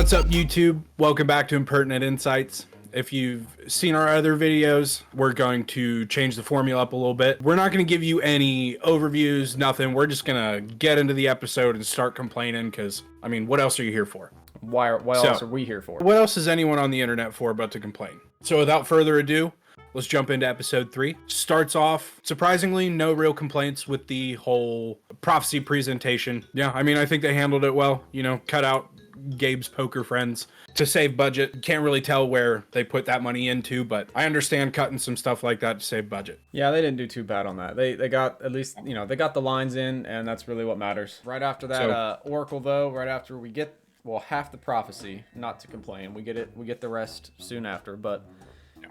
What's up, YouTube? Welcome back to Impertinent Insights. If you've seen our other videos, we're going to change the formula up a little bit. We're not going to give you any overviews, nothing. We're just going to get into the episode and start complaining because, I mean, what else are you here for? What else are we here for? What else is anyone on the internet for but to complain? So without further ado, let's jump into episode 3. Starts off, surprisingly, no real complaints with the whole prophecy presentation. Yeah, I mean, I think they handled it well. You know, cut out Gabe's poker friends to save budget. Can't really tell where they put that money into, but I understand cutting some stuff like that to save budget. Yeah, they didn't do too bad on that. They got at least, you know, they got the lines in, and that's really what matters. Right after that, Oracle, though, right after we get, well, half the prophecy, not to complain. We get the rest soon after, but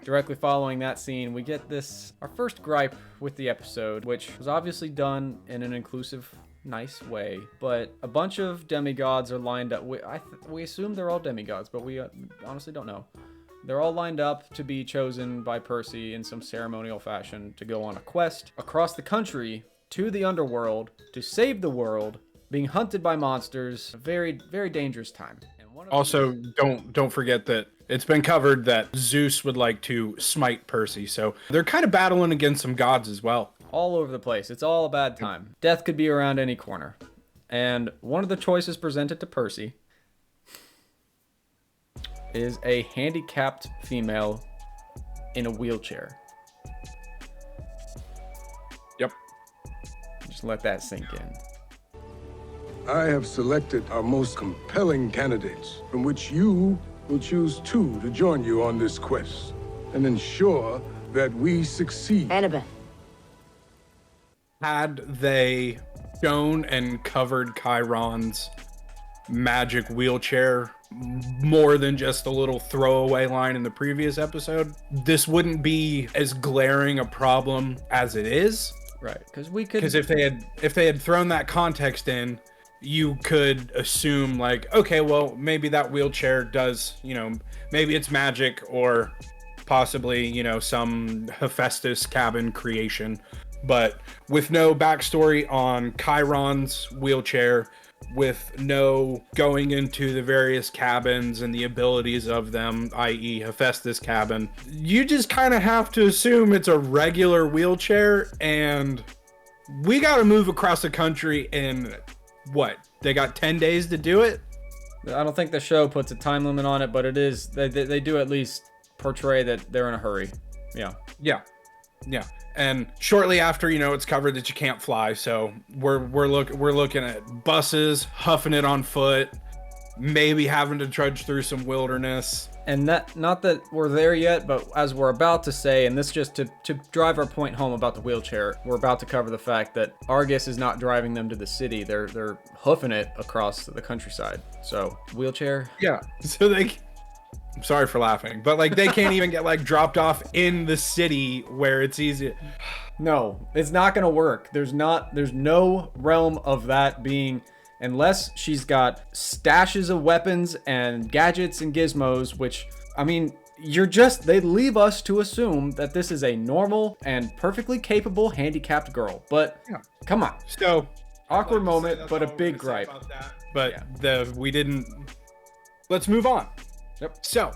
directly following that scene, we get this, our first gripe with the episode, which was obviously done in an inclusive, nice way, but a bunch of demigods are lined up. We assume they're all demigods, but we honestly don't know. They're all lined up to be chosen by Percy in some ceremonial fashion to go on a quest across the country to the underworld to save the world, being hunted by monsters. A very, very dangerous time. And also, don't forget that it's been covered that Zeus would like to smite Percy, so they're kind of battling against some gods as well. All over the place. It's all a bad time. Death could be around any corner. And one of the choices presented to Percy is a handicapped female in a wheelchair. Yep. Just let that sink in. I have selected our most compelling candidates, from which you will choose 2 to join you on this quest and ensure that we succeed. Annabeth. Had they shown and covered Chiron's magic wheelchair more than just a little throwaway line in the previous episode, this wouldn't be as glaring a problem as it is. Right, because if they had thrown that context in, you could assume like, okay, well, maybe that wheelchair does, you know, maybe it's magic or possibly, you know, some Hephaestus cabin creation. But with no backstory on Chiron's wheelchair, with no going into the various cabins and the abilities of them, i.e. Hephaestus cabin, you just kind of have to assume it's a regular wheelchair, and we got to move across the country in, what, they got 10 days to do it? I don't think the show puts a time limit on it, but it is, they do at least portray that they're in a hurry. Yeah. And shortly after, you know, it's covered that you can't fly, so we're looking at buses, huffing it on foot, maybe having to trudge through some wilderness. And that, not that we're there yet, but as we're about to say, and this just to drive our point home about the wheelchair, we're about to cover the fact that Argus is not driving them to the city. They're hoofing it across the countryside. So wheelchair. Yeah. So I'm sorry for laughing, but like they can't even get like dropped off in the city where it's easy. No, it's not gonna work. There's no realm of that being, unless she's got stashes of weapons and gadgets and gizmos, which, I mean, they leave us to assume that this is a normal and perfectly capable handicapped girl. But yeah. Come on. So awkward moment, but a big gripe. But we didn't. Let's move on. Yep. So,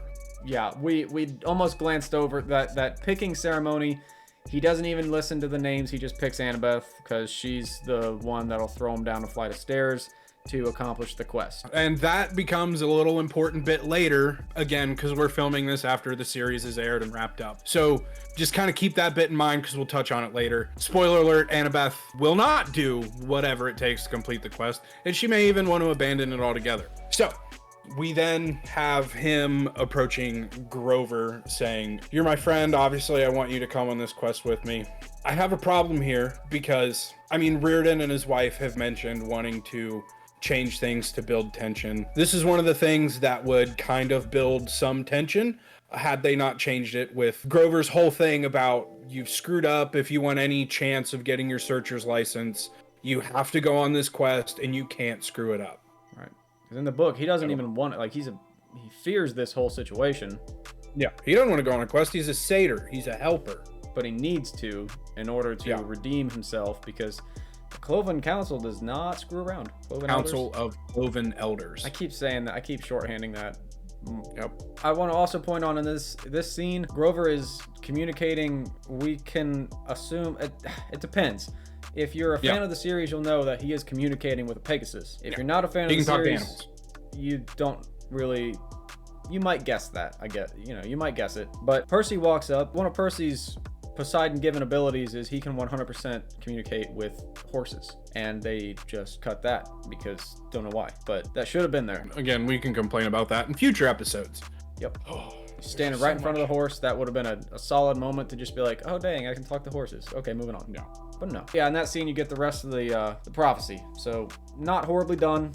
yeah, we almost glanced over that picking ceremony. He doesn't even listen to the names. He just picks Annabeth because she's the one that'll throw him down a flight of stairs to accomplish the quest. And that becomes a little important bit later, again, because we're filming this after the series is aired and wrapped up. So just kind of keep that bit in mind because we'll touch on it later. Spoiler alert, Annabeth will not do whatever it takes to complete the quest, and she may even want to abandon it altogether. So we then have him approaching Grover saying, "You're my friend. Obviously, I want you to come on this quest with me. I have a problem here because, I mean, Reardon and his wife have mentioned wanting to change things to build tension. This is one of the things that would kind of build some tension had they not changed it with Grover's whole thing about you've screwed up. If you want any chance of getting your searcher's license, you have to go on this quest and you can't screw it up." In the book, he doesn't even want it. Like, he fears this whole situation. Yeah, he doesn't want to go on a quest. He's a satyr. He's a helper. But he needs to in order to redeem himself, because The Cloven Council does not screw around. Cloven Council Elders? of Cloven Elders. I keep saying that. I keep shorthanding that. Yep. I want to also point on in this scene, Grover is communicating. We can assume it depends. If you're a fan of the series, you'll know that he is communicating with a Pegasus. If you're not a fan of the series, you don't really. You might guess that. I get. You might guess it. But Percy walks up. One of Percy's Poseidon-given abilities is he can 100% communicate with horses, and they just cut that because don't know why, but that should have been there. Again, we can complain about that in future episodes. Yep. Standing right in front of the horse, that would have been a solid moment to just be like, oh dang, I can talk to horses. Okay, moving on. Yeah. But no. Yeah, in that scene you get the rest of the prophecy. So not horribly done.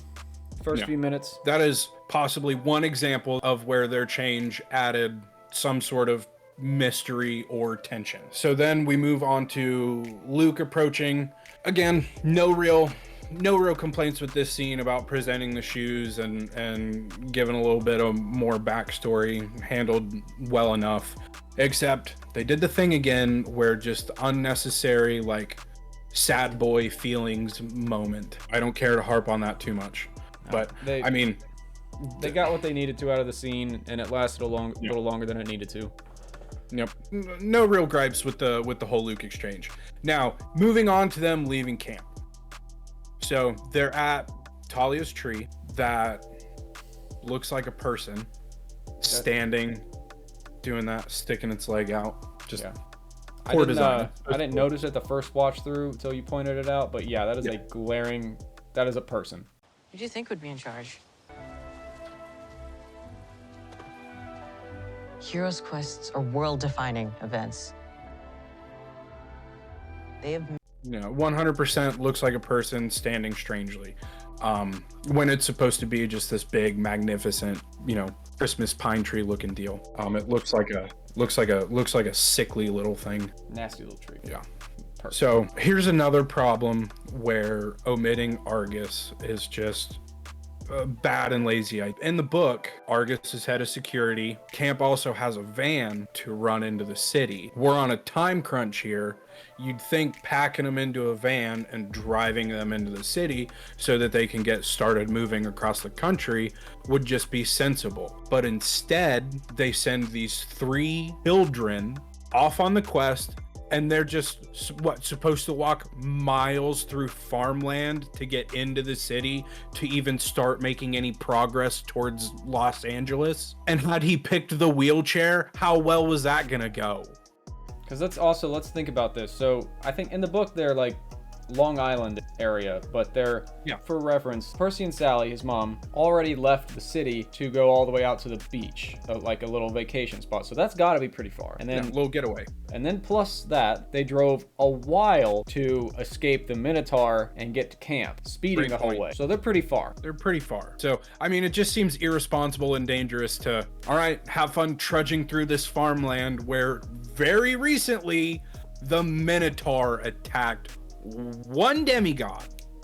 First few minutes. That is possibly one example of where their change added some sort of mystery or tension. So then we move on to Luke approaching. Again, no real complaints with this scene about presenting the shoes and giving a little bit of more backstory, handled well enough. Except they did the thing again where just unnecessary, like, sad boy feelings moment. I don't care to harp on that too much, but they got what they needed to out of the scene, and it lasted a little longer than it needed to. Yep. No real gripes with the whole Luke exchange. Now, moving on to them leaving camp. So they're at Talia's tree that looks like a person standing, doing that, sticking its leg out. Just poor design. I didn't notice it the first watch through until you pointed it out, but yeah, that is a glaring. That is a person. Who do you think would be in charge? Heroes' quests are world-defining events. They have 100% looks like a person standing strangely. When it's supposed to be just this big, magnificent, Christmas pine tree looking deal. It looks like a sickly little thing. Nasty little tree. Yeah. Perfect. So here's another problem where omitting Argus is just bad and lazy. In the book, Argus is head of security. Camp also has a van to run into the city. We're on a time crunch here. You'd think packing them into a van and driving them into the city so that they can get started moving across the country would just be sensible. But instead, they send these 3 children off on the quest, and they're just supposed to walk miles through farmland to get into the city to even start making any progress towards Los Angeles. And had he picked the wheelchair, how well was that gonna go? Because let's think about this. So I think in the book they're like Long Island area, but they're, for reference, Percy and Sally, his mom, already left the city to go all the way out to the beach, like a little vacation spot. So that's got to be pretty far. And then a little getaway. And then plus that, they drove a while to escape the Minotaur and get to camp, speeding the whole way. So they're pretty far. So, I mean, it just seems irresponsible and dangerous to, all right, have fun trudging through this farmland where very recently the Minotaur attacked one demigod.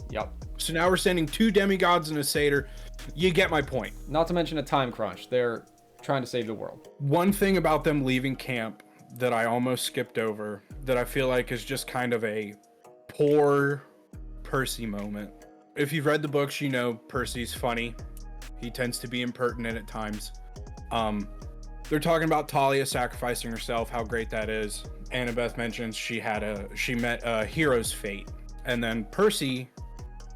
Yep. So now we're sending 2 demigods and a satyr. You get my point. Not to mention a time crunch. They're trying to save the world. One thing about them leaving camp that I almost skipped over, that I feel like is just kind of a poor Percy moment. If you've read the books, you know Percy's funny. He tends to be impertinent at times. They're talking about Talia sacrificing herself, how great that is. Annabeth mentions she met a hero's fate. And then Percy,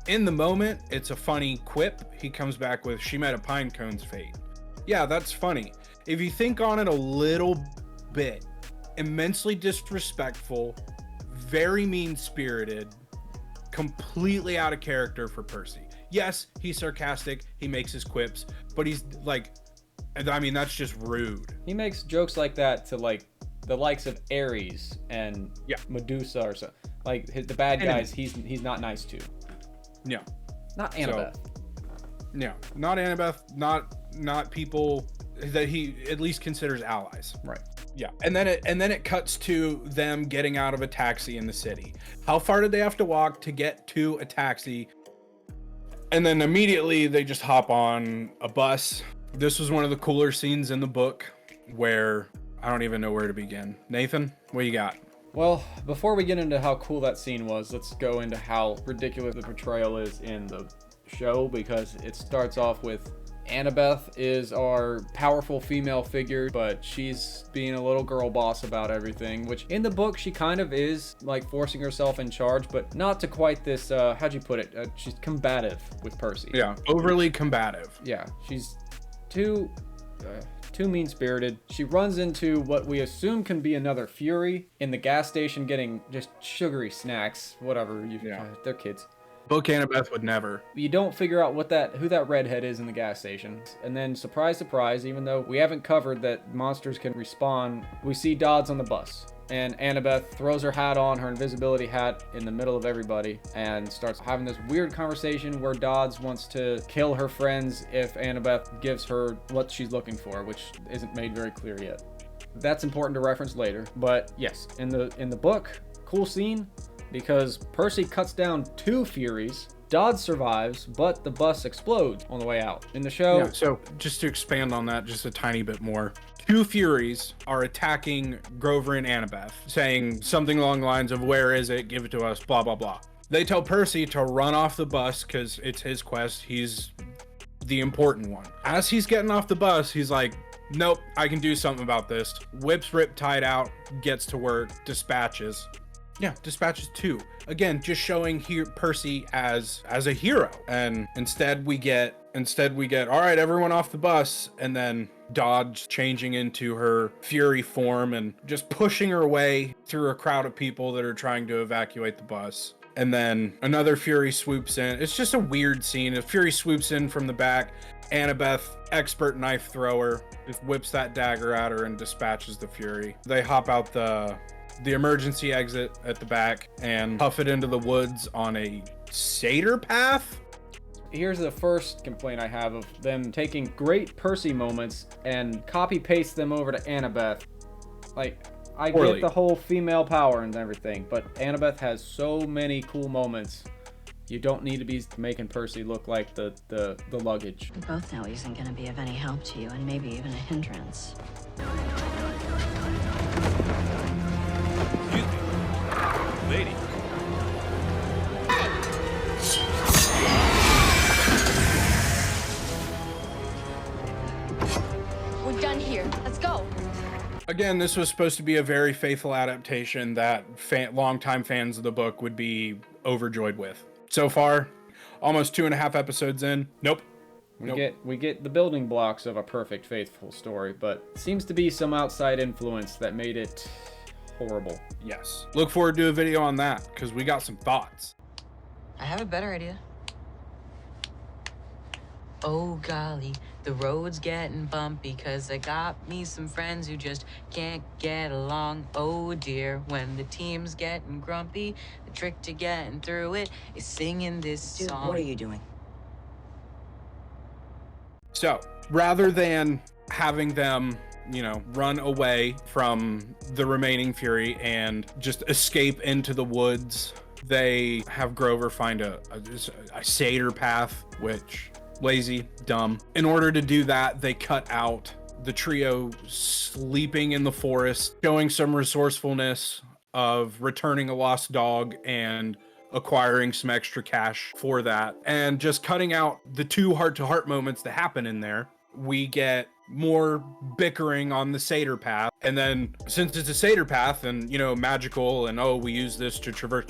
in the moment, it's a funny quip. He comes back with, she met a pine cone's fate. Yeah, that's funny. If you think on it a little bit, immensely disrespectful, very mean-spirited, completely out of character for Percy. Yes, he's sarcastic, he makes his quips, but he's like, I mean, that's just rude. He makes jokes like that to like the likes of Ares and Medusa or so. Like the bad guys, he's not nice to. Yeah. Not Annabeth. Yeah, not Annabeth, not people that he at least considers allies. Right. Yeah, and then it cuts to them getting out of a taxi in the city. How far did they have to walk to get to a taxi? And then immediately they just hop on a bus. This was one of the cooler scenes in the book where I don't even know where to begin. Nathan, what you got? Well, before we get into how cool that scene was, let's go into how ridiculous the portrayal is in the show, because it starts off with Annabeth is our powerful female figure, but she's being a little girl boss about everything, which in the book she kind of is, like forcing herself in charge, but not to quite this, how'd you put it? She's combative with Percy. Yeah, overly combative. Yeah, she's too mean-spirited. She runs into what we assume can be another Fury in the gas station getting just sugary snacks, whatever. They're kids. Book Annabeth would never. You don't figure out who that redhead is in the gas station. And then, surprise, surprise, even though we haven't covered that monsters can respawn, we see Dodds on the bus. And Annabeth throws her hat on, her invisibility hat, in the middle of everybody, and starts having this weird conversation where Dodds wants to kill her friends if Annabeth gives her what she's looking for, which isn't made very clear yet. That's important to reference later. But yes, in the book, cool scene, because Percy cuts down 2 Furies. Dodds survives, but the bus explodes on the way out. In the show... Yeah, so just to expand on that just a tiny bit more, 2 Furies are attacking Grover and Annabeth, saying something along the lines of, where is it? Give it to us, blah, blah, blah. They tell Percy to run off the bus because it's his quest. He's the important one. As he's getting off the bus, he's like, nope, I can do something about this. Whips Rip tied out, gets to work, dispatches 2. Again, just showing here Percy as a hero. And instead we get, all right, everyone off the bus, and then Dodge changing into her Fury form and just pushing her way through a crowd of people that are trying to evacuate the bus. And then another Fury swoops in. It's just a weird scene. A Fury swoops in from the back. Annabeth, expert knife thrower, just whips that dagger at her and dispatches the Fury. They hop out the emergency exit at the back and huff it into the woods on a satyr path. Here's the first complaint I have of them taking great Percy moments and copy paste them over to Annabeth. Like, I get the whole female power and everything, but Annabeth has so many cool moments. You don't need to be making Percy look like the luggage. We both know he isn't going to be of any help to you, and maybe even a hindrance. Lady. We're done here. Let's go. Again, this was supposed to be a very faithful adaptation that longtime fans of the book would be overjoyed with. So far, almost 2.5 episodes in, nope. We get the building blocks of a perfect, faithful story, but seems to be some outside influence that made it horrible. Yes. Look forward to a video on that, because we got some thoughts. I have a better idea. Oh golly, the road's getting bumpy, 'cause I got me some friends who just can't get along. Oh dear, when the team's getting grumpy, the trick to getting through it is singing this song. What are you doing? So, rather than having them, run away from the remaining Fury and just escape into the woods, they have Grover find a satyr path, which, lazy, dumb. In order to do that, they cut out the trio sleeping in the forest, showing some resourcefulness of returning a lost dog and acquiring some extra cash for that, and just cutting out the 2 heart-to-heart moments that happen in there. We get more bickering on the satyr path, and then since it's a satyr path and magical, and we use this to traverse,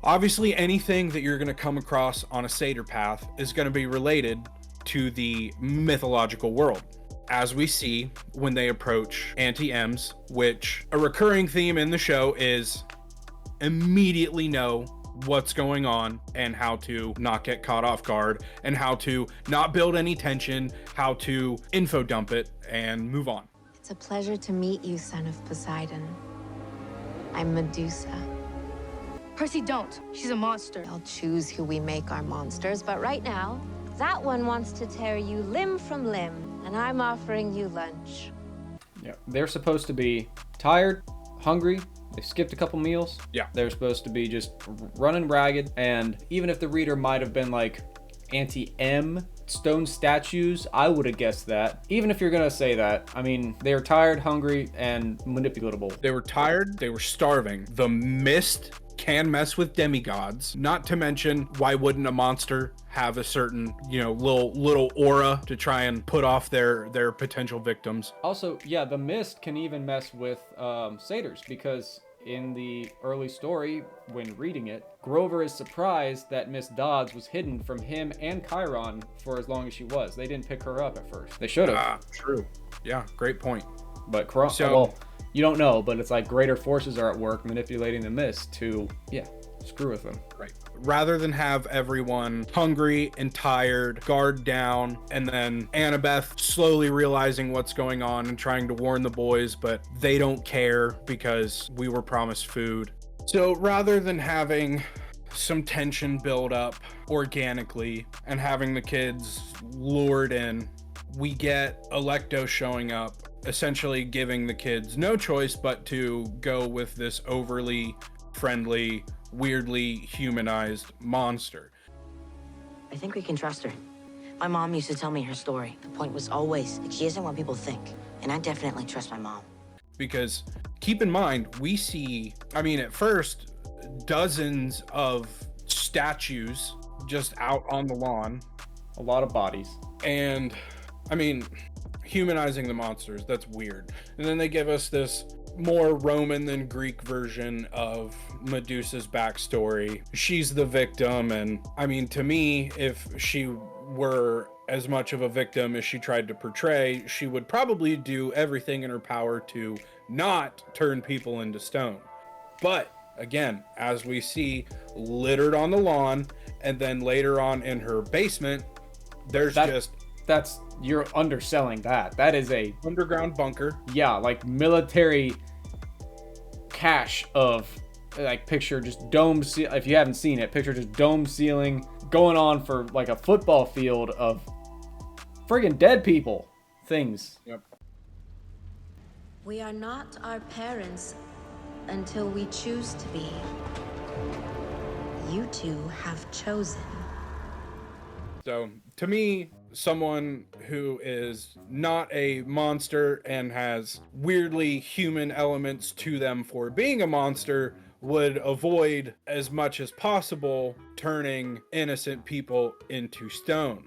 obviously anything that you're going to come across on a satyr path is going to be related to the mythological world, as we see when they approach Auntie M's, which a recurring theme in the show is immediately know what's going on and how to not get caught off guard and how to not build any tension, how to info dump it and move on. It's a pleasure to meet you, son of Poseidon. I'm Medusa. Percy, don't. She's a monster. I'll choose who we make our monsters, but right now, that one wants to tear you limb from limb, and I'm offering you lunch. Yeah, they're supposed to be tired, hungry. They skipped a couple meals. Yeah. They're supposed to be just running ragged. And even if the reader might have been like, Auntie M stone statues, I would have guessed that. Even if you're gonna say that, I mean, they were tired, hungry, and manipulatable. They were tired, they were starving. The mist can mess with demigods. Not to mention, why wouldn't a monster have a certain, little aura to try and put off their potential victims? Also, yeah, the mist can even mess with satyrs, because in the early story, when reading it, Grover is surprised that Miss Dodds was hidden from him and Chiron for as long as she was. They didn't pick her up at first. They should have. True. Yeah, great point. But well, you don't know, but it's like greater forces are at work manipulating the mist to, screw with them. Right. Rather than have everyone hungry and tired, guard down, and then Annabeth slowly realizing what's going on and trying to warn the boys, but they don't care because we were promised food. So rather than having some tension build up organically and having the kids lured in, we get Alecto showing up, essentially giving the kids no choice but to go with this overly friendly, weirdly humanized monster. I think we can trust her. My mom used to tell me her story. The point was always that she isn't what people think. And I definitely trust my mom. Because keep in mind, we see, at first, dozens of statues just out on the lawn. A lot of bodies. And, humanizing the monsters, that's weird. And then they give us this more Roman than Greek version of Medusa's backstory. She's the victim, and to me, if she were as much of a victim as she tried to portray, she would probably do everything in her power to not turn people into stone. But again, as we see, littered on the lawn, and then later on in her basement, there's you're underselling that. That is a underground bunker. Yeah, like military cache of, like, picture just dome if you haven't seen it, picture just dome ceiling going on for like a football field of friggin' dead people things. Yep. We are not our parents until we choose to be. You two have chosen. So, to me, someone who is not a monster and has weirdly human elements to them for being a monster would avoid as much as possible turning innocent people into stone.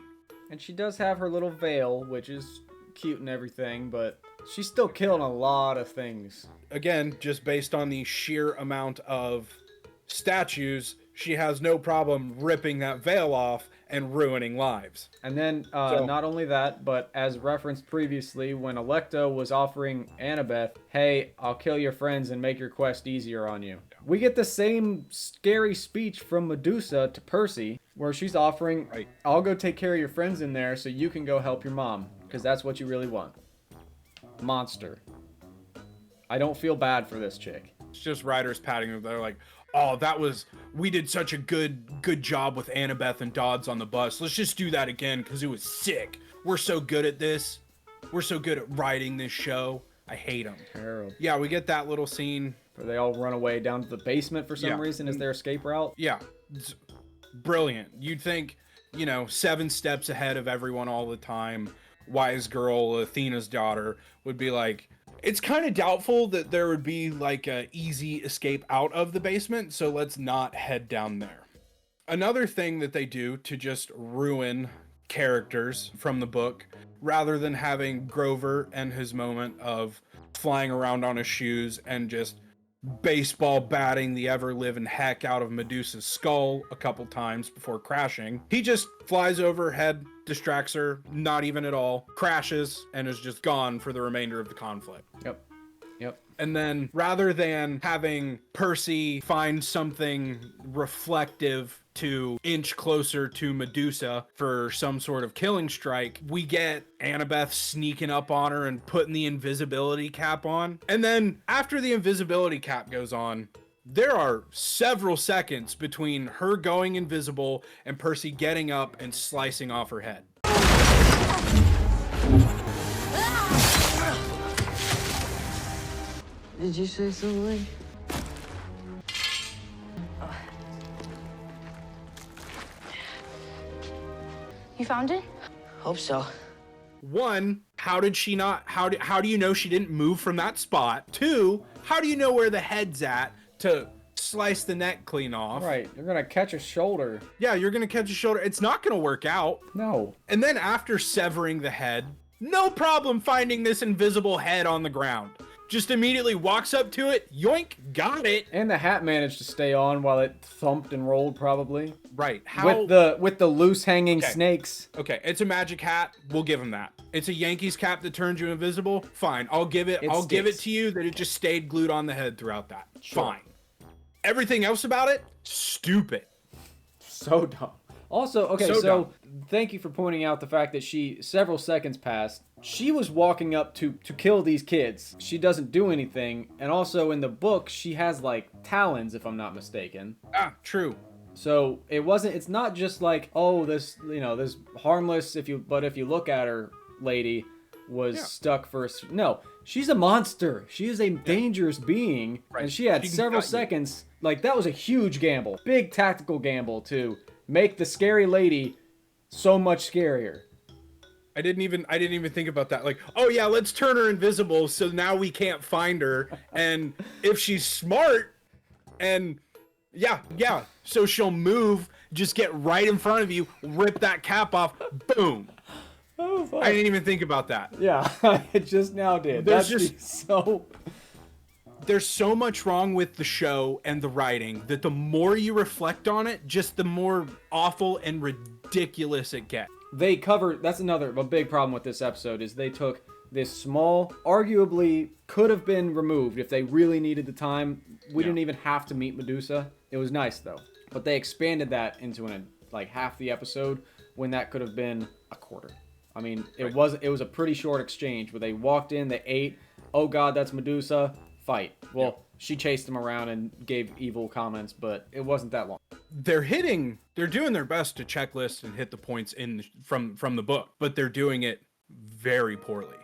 And she does have her little veil, which is cute and everything, but she's still killing a lot of things. Again, just based on the sheer amount of statues, she has no problem ripping that veil off and ruining lives. And then not only that, but as referenced previously, when Alecto was offering Annabeth, hey, I'll kill your friends and make your quest easier on you, we get the same scary speech from Medusa to Percy, where she's offering, I'll go take care of your friends in there so you can go help your mom, because that's what you really want. Monster. I don't feel bad for this chick. It's just writers patting them. They're like, oh, we did such a good job with Annabeth and Dodds on the bus. Let's just do that again because it was sick. We're so good at this. We're so good at writing this show. I hate them. Terrible. Yeah, we get that little scene where they all run away down to the basement for some reason as their escape route. Yeah, it's brilliant. You'd think, 7 steps ahead of everyone all the time. Wise girl, Athena's daughter, would be like, it's kind of doubtful that there would be like a easy escape out of the basement, so let's not head down there. Another thing that they do to just ruin characters from the book, rather than having Grover and his moment of flying around on his shoes and just baseball batting the ever-living heck out of Medusa's skull a couple times before crashing, he just flies overhead, distracts her, not even at all, crashes, and is just gone for the remainder of the conflict. Yep. And then rather than having Percy find something reflective to inch closer to Medusa for some sort of killing strike, we get Annabeth sneaking up on her and putting the invisibility cap on. And then after the invisibility cap goes on, there are several seconds between her going invisible and Percy getting up and slicing off her head. Did you say something? You found it? Hope so. One, how did she not, how do you know she didn't move from that spot? Two, how do you know where the head's at to slice the neck clean off? Right, you're gonna catch a shoulder. Yeah, you're gonna catch a shoulder. It's not gonna work out. No. And then after severing the head, no problem finding this invisible head on the ground. Just immediately walks up to it, yoink, got it. And the hat managed to stay on while it thumped and rolled, probably. Right. How? With the loose hanging snakes. Okay, it's a magic hat. We'll give him that. It's a Yankees cap that turns you invisible. Fine. I'll give it to you that it just stayed glued on the head throughout that. Sure. Fine. Everything else about it, stupid. So dumb. Also, okay, so thank you for pointing out the fact that several seconds passed. She was walking up to kill these kids. She doesn't do anything. And also in the book, she has like talons, if I'm not mistaken. Ah, true. So it's not just like, oh, this harmless, if you look at her lady was stuck for no, she's a monster. She is a dangerous being. Right. And she had several seconds. Like, that was a huge gamble. Big tactical gamble to make the scary lady so much scarier. I didn't even think about that. Like, oh yeah, let's turn her invisible so now we can't find her. And if she's smart, and yeah, so she'll move, just get right in front of you, rip that cap off, boom. Oh, fuck. I didn't even think about that. Yeah, it just now did. There's so much wrong with the show and the writing that the more you reflect on it, just the more awful and ridiculous it gets. That's a big problem with this episode, is they took this small, arguably could have been removed if they really needed the time. We didn't even have to meet Medusa. It was nice though. But they expanded that into like half the episode when that could have been a quarter. I mean, it was a pretty short exchange where they walked in, they ate, oh god, that's Medusa, fight. Well, she chased them around and gave evil comments, but it wasn't that long. They're doing their best to checklist and hit the points from the book, but they're doing it very poorly.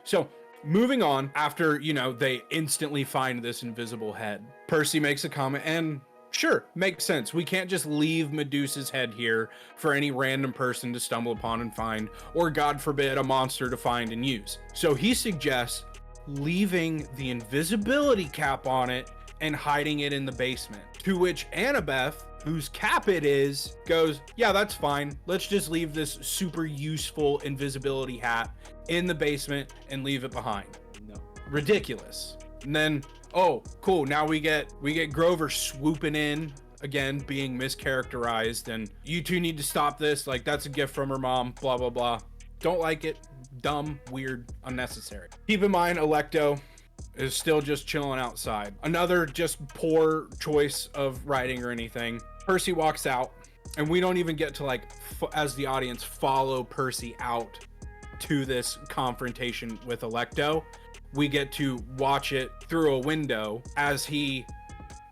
So moving on, after, they instantly find this invisible head, Percy makes a comment, and sure, makes sense. We can't just leave Medusa's head here for any random person to stumble upon and find, or God forbid, a monster to find and use. So he suggests leaving the invisibility cap on it and hiding it in the basement. To which Annabeth, whose cap it is, goes, yeah, that's fine. Let's just leave this super useful invisibility hat in the basement and leave it behind. No. Ridiculous. And then, oh, cool. Now we get Grover swooping in again, being mischaracterized, and you two need to stop this. Like, that's a gift from her mom, blah, blah, blah. Don't like it. Dumb, weird, unnecessary. Keep in mind, Alecto is still just chilling outside. Another just poor choice of writing or anything. Percy walks out, and we don't even get to, like, as the audience, follow Percy out to this confrontation with Alecto. We get to watch it through a window as he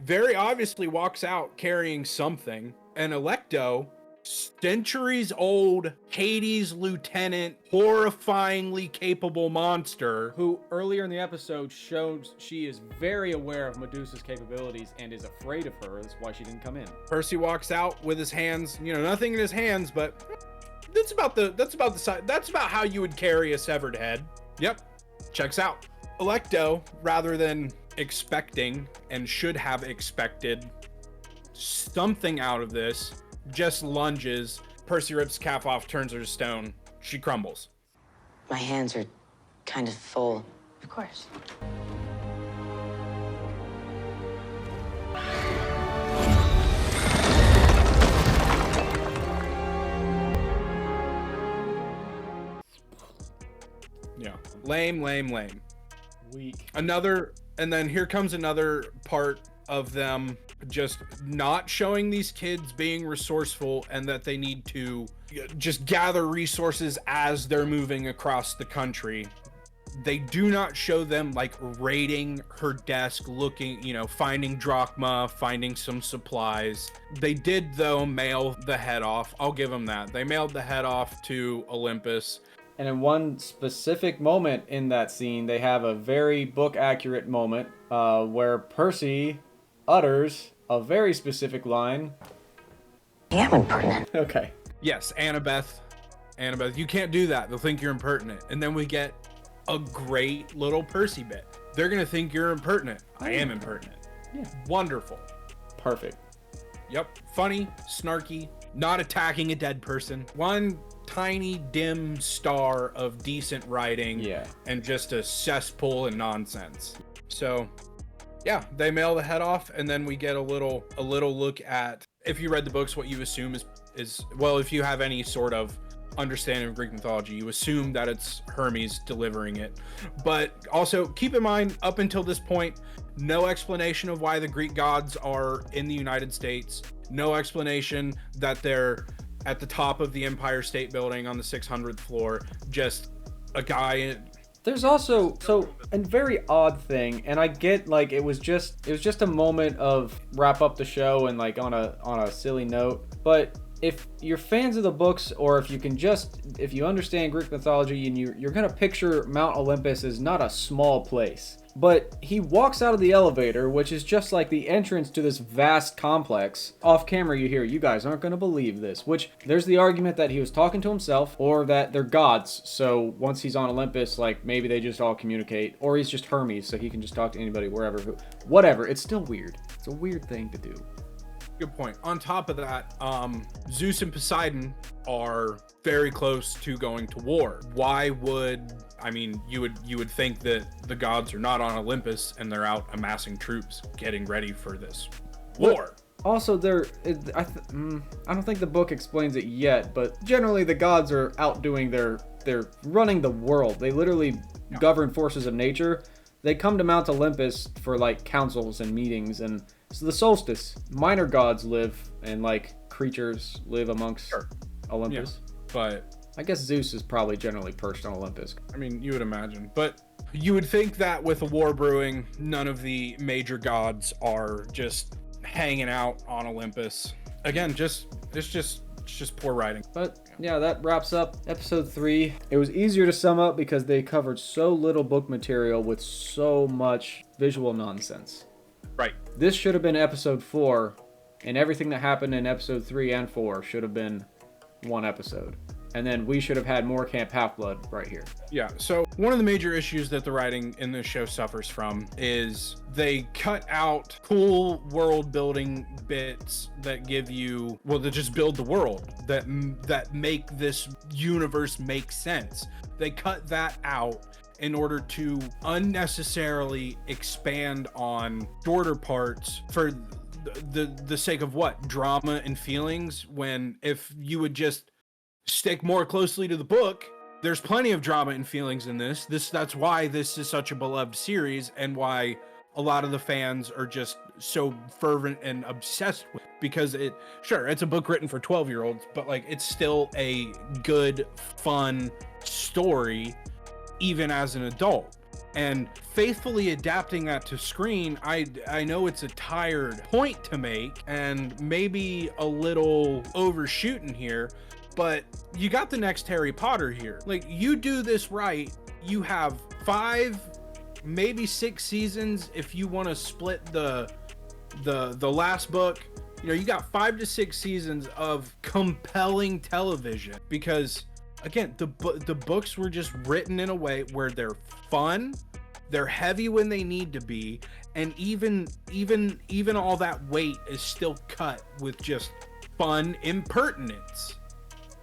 very obviously walks out carrying something, and Alecto, centuries old Hades lieutenant, horrifyingly capable monster, who earlier in the episode shows she is very aware of Medusa's capabilities and is afraid of her. That's why she didn't come in. Percy walks out with his hands, nothing in his hands, but that's about the size. That's about how you would carry a severed head. Yep, checks out. Alecto, rather than expecting, and should have expected something out of this, just lunges. Percy rips the cap off, turns her to stone. She crumbles. My hands are kind of full. Of course. Yeah. Lame. Weak. And then here comes another part of them just not showing these kids being resourceful and that they need to just gather resources as they're moving across the country. They do not show them like raiding her desk, looking, finding drachma, finding some supplies. They did though mail the head off. I'll give them that. They mailed the head off to Olympus. And in one specific moment in that scene, they have a very book accurate moment where Percy utters a very specific line. Yeah, I'm impertinent. Okay. Yes, Annabeth Annabeth, you can't do that. They'll think you're impertinent. And then we get a great little Percy bit. They're going to think you're impertinent. I am impertinent. Yeah. Wonderful. Perfect. Yep. Funny, snarky, not attacking a dead person. One tiny dim star of decent writing. Yeah. And just a cesspool and nonsense. So, yeah, they mail the head off, and then we get a little look at, if you read the books, what you assume is well, if you have any sort of understanding of Greek mythology, you assume that it's Hermes delivering it. But also keep in mind, up until this point, no explanation of why the Greek gods are in the United States. No explanation that they're at the top of the Empire State Building on the 600th floor. Just a guy. There's also a very odd thing, and I get like it was just a moment of wrap up the show and like on a silly note, but if you're fans of the books, or if you understand Greek mythology, and you're gonna picture Mount Olympus as not a small place. But he walks out of the elevator, which is just like the entrance to this vast complex. Off camera you hear, "You guys aren't gonna believe this," which there's the argument that he was talking to himself, or that they're gods, so once he's on Olympus, like maybe they just all communicate, or he's just Hermes, so he can just talk to anybody wherever, whatever. It's still weird. It's a weird thing to do. Good point. On top of that, Zeus and Poseidon are very close to going to war. Why would, I mean, you would think that the gods are not on Olympus and they're out amassing troops, getting ready for this war. Also, I don't think the book explains it yet, but generally the gods are outdoing they're running the world. They literally govern forces of nature. They come to Mount Olympus for like councils and meetings, and so the solstice, minor gods live, and like creatures live amongst Olympus. Yeah, but I guess Zeus is probably generally perched on Olympus. I mean, you would imagine, but you would think that with a war brewing, none of the major gods are just hanging out on Olympus. Again, it's just poor writing. But yeah, that wraps up episode 3. It was easier to sum up because they covered so little book material with so much visual nonsense. Right. This should have been episode 4, and everything that happened in episode 3 and 4 should have been one episode. And then we should have had more Camp Half-Blood right here. Yeah, so one of the major issues that the writing in this show suffers from is they cut out cool world building bits that give you, well, that just build the world, that make this universe make sense. They cut that out in order to unnecessarily expand on shorter parts for the sake of what? Drama and feelings, when if you would just stick more closely to the book, there's plenty of drama and feelings in this. That's why this is such a beloved series, and why a lot of the fans are just so fervent and obsessed with it, because it's a book written for 12-year-olds, but like it's still a good, fun story even as an adult. And faithfully adapting that to screen, I know it's a tired point to make and maybe a little overshooting here, but you got the next Harry Potter here. Like, you do this right, you have 5, maybe 6 seasons if you want to split the last book. You know, you got 5 to 6 seasons of compelling television, because again, the books were just written in a way where they're fun, they're heavy when they need to be, and even all that weight is still cut with just fun impertinence.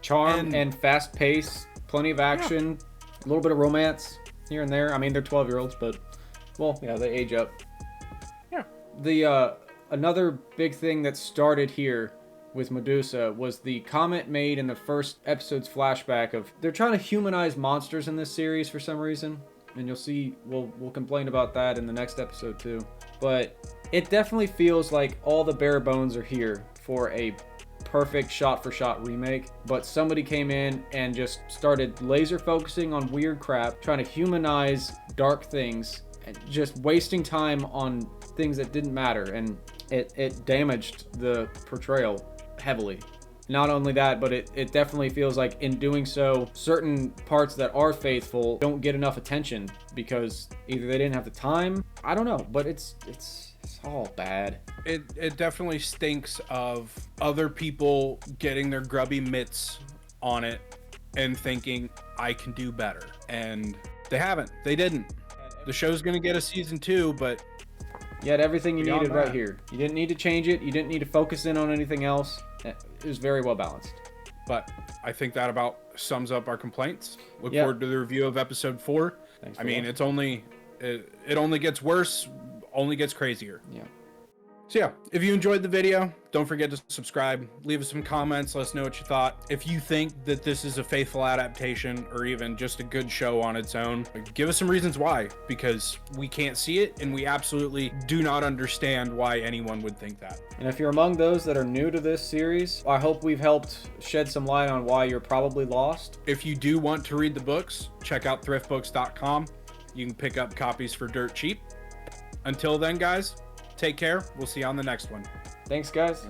Charm and fast pace, plenty of action, a little bit of romance here and there. I mean, they're 12-year-olds, but well, yeah, they age up. Yeah. The another big thing that started here with Medusa was the comment made in the first episode's flashback of they're trying to humanize monsters in this series for some reason, and you'll see we'll complain about that in the next episode too. But it definitely feels like all the bare bones are here for a perfect shot-for-shot remake, but somebody came in and just started laser focusing on weird crap, trying to humanize dark things, and just wasting time on things that didn't matter, and it damaged the portrayal heavily. Not only that, but it definitely feels like in doing so, certain parts that are faithful don't get enough attention because either they didn't have the time, I don't know, but it's all bad. It definitely stinks of other people getting their grubby mitts on it and thinking, I can do better. And they haven't. They didn't. The show's going to get a season 2, but you had everything you beyond needed right that. here. You didn't need to change it. You didn't need to focus in on anything else. It was very well balanced. But I think that about sums up our complaints. Look Yeah. forward to the review of episode 4. Thanks I for mean, watching. it's only it only gets worse, only gets crazier. Yeah. So yeah, if you enjoyed the video, don't forget to subscribe, leave us some comments, let us know what you thought. If you think that this is a faithful adaptation or even just a good show on its own, give us some reasons why, because we can't see it and we absolutely do not understand why anyone would think that. And if you're among those that are new to this series, I hope we've helped shed some light on why you're probably lost. If you do want to read the books, check out thriftbooks.com. You can pick up copies for dirt cheap. Until then, guys, take care. We'll see you on the next one. Thanks, guys.